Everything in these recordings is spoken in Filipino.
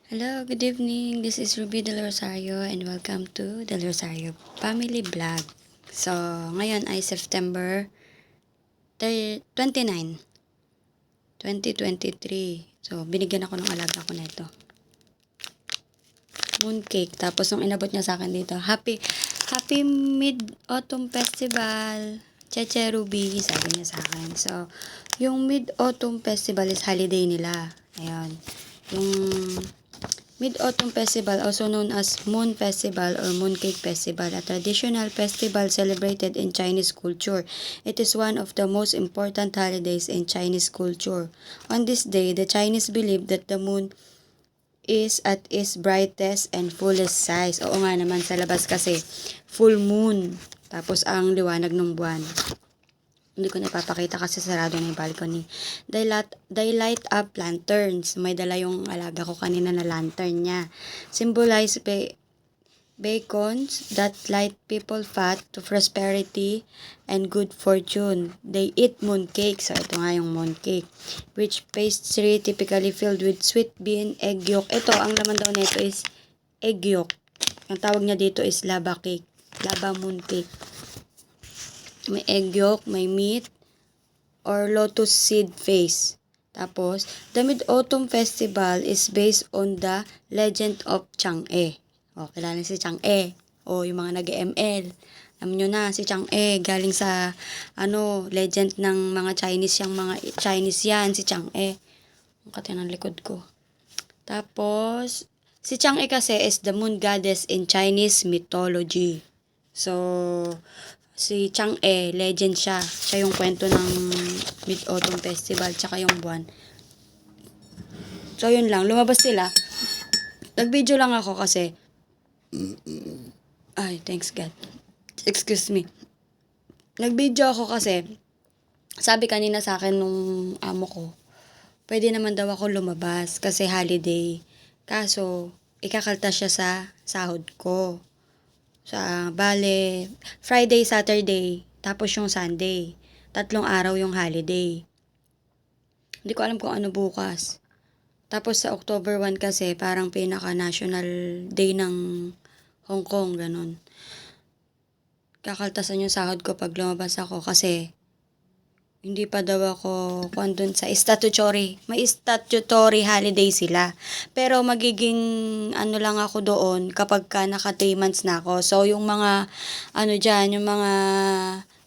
Hello, good evening. This is Ruby Del Rosario and welcome to Del Rosario Family Vlog. So, ngayon ay September 29, 2023. So, binigyan ako ng alaga ko na ito. Mooncake. Tapos, nung inabot niya sa akin dito, Happy Mid-Autumn Festival. Cheche Ruby, sabi niya sa akin. So, yung Mid-Autumn Festival is holiday nila. Ayan. Yung Mid-Autumn Festival, also known as Moon Festival or Mooncake Festival, a traditional festival celebrated in Chinese culture. It is one of the most important holidays in Chinese culture. On this day, the Chinese believe that the moon is at its brightest and fullest size. Oo nga naman, sa labas kasi full moon. Tapos ang liwanag ng buwan. Hindi ko na ipapakita kasi sarado na yung balcony. They light up lanterns. May dala yung alaga ko kanina na lantern niya. Symbolize bacons that light people fat to prosperity and good fortune. They eat mooncake. So, ito nga yung mooncake. Which pastry typically filled with sweet bean, egg yolk. Ito, ang laman daw nito is egg yolk. Ang tawag niya dito is lava cake. Lava mooncake. May egg yolk, may meat, or lotus seed face. Tapos, the Mid-Autumn Festival is based on the legend of Chang'e. O, kilala si Chang'e. O, yung mga nag-ML. Alam nyo na, si Chang'e, galing sa, legend ng mga Chinese, yung mga Chinese yan, si Chang'e. Ang kati ng likod ko. Tapos, si Chang'e kasi is the moon goddess in Chinese mythology. So, si Chang'e, legend siya. Siya yung kwento ng Mid-Autumn Festival, tsaka yung buwan. So, yun lang. Lumabas sila. Nag-video lang ako kasi, ay, thanks God. Excuse me. Nag-video ako kasi, sabi kanina sa akin nung amo ko, pwede naman daw ako lumabas kasi holiday. Kaso, ikakaltas siya sa sahod ko. Sa bale, Friday, Saturday, tapos yung Sunday. 3 araw yung holiday. Hindi ko alam kung ano bukas. Tapos sa October 1 kasi, parang pinaka-national day ng Hong Kong, ganun. Kakaltasan yung sahod ko pag lumabas ako kasi hindi pa daw ako dun sa statutory. May statutory holiday sila. Pero magiging lang ako doon kapag ka naka 3 months na ako. So, yung mga, yung mga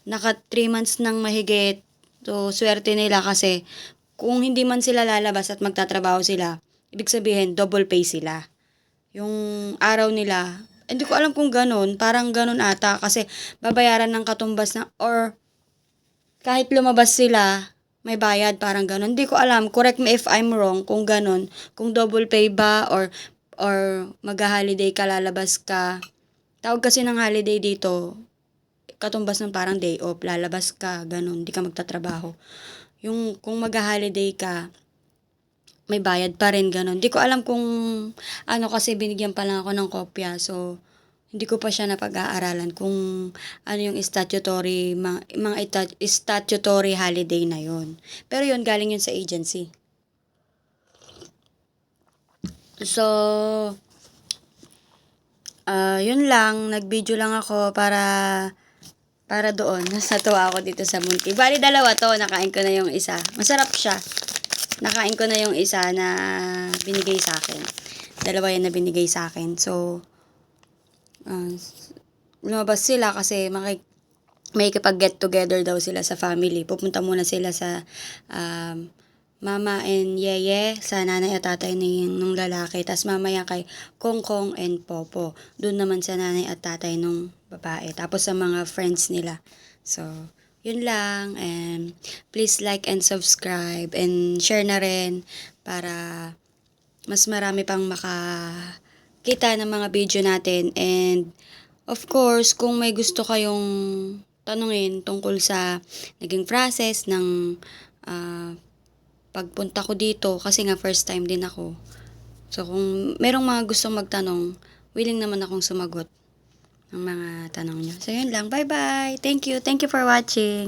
naka 3 months nang mahigit. So, swerte nila kasi kung hindi man sila lalabas at magtatrabaho sila, ibig sabihin, double pay sila. Yung araw nila, hindi ko alam kung ganun. Parang ganun ata kasi babayaran ng katumbas na, or kahit lumabas sila, may bayad, parang ganun. Hindi ko alam. Correct me if I'm wrong kung ganun. Kung double pay ba or mag-holiday ka, lalabas ka. Tawag kasi ng holiday dito, katumbas ng parang day off, lalabas ka, ganun. Hindi ka magtatrabaho. Yung kung mag-holiday ka, may bayad pa rin, ganun. Hindi ko alam kung kasi binigyan pa lang ako ng kopya. So, hindi ko pa siya napag-aaralan kung ano yung statutory, mga statutory holiday na yon. Pero yun, galing yun sa agency. So, yun lang. Nag-video lang ako para doon. Nasatuwa ako dito sa mooncake. Bali, 2 to. Nakain ko na yung isa. Masarap siya. Nakain ko na yung isa na binigay sa akin. 2 yan na binigay sa akin. So, lumabas sila kasi may get together daw sila sa family. Pupunta muna sila sa mama and yeye, sa nanay at tatay ng lalaki. Tapos mamaya kay Kongkong and Popo. Doon naman sa nanay at tatay ng babae. Tapos sa mga friends nila. So, yun lang. And please like and subscribe. And share na rin para mas marami pang makakita ng mga video natin. And of course, kung may gusto kayong tanungin tungkol sa naging process ng pagpunta ko dito, kasi nga first time din ako. So, kung merong mga gustong magtanong, willing naman akong sumagot ng mga tanong nyo. So, yun lang. Bye-bye! Thank you for watching!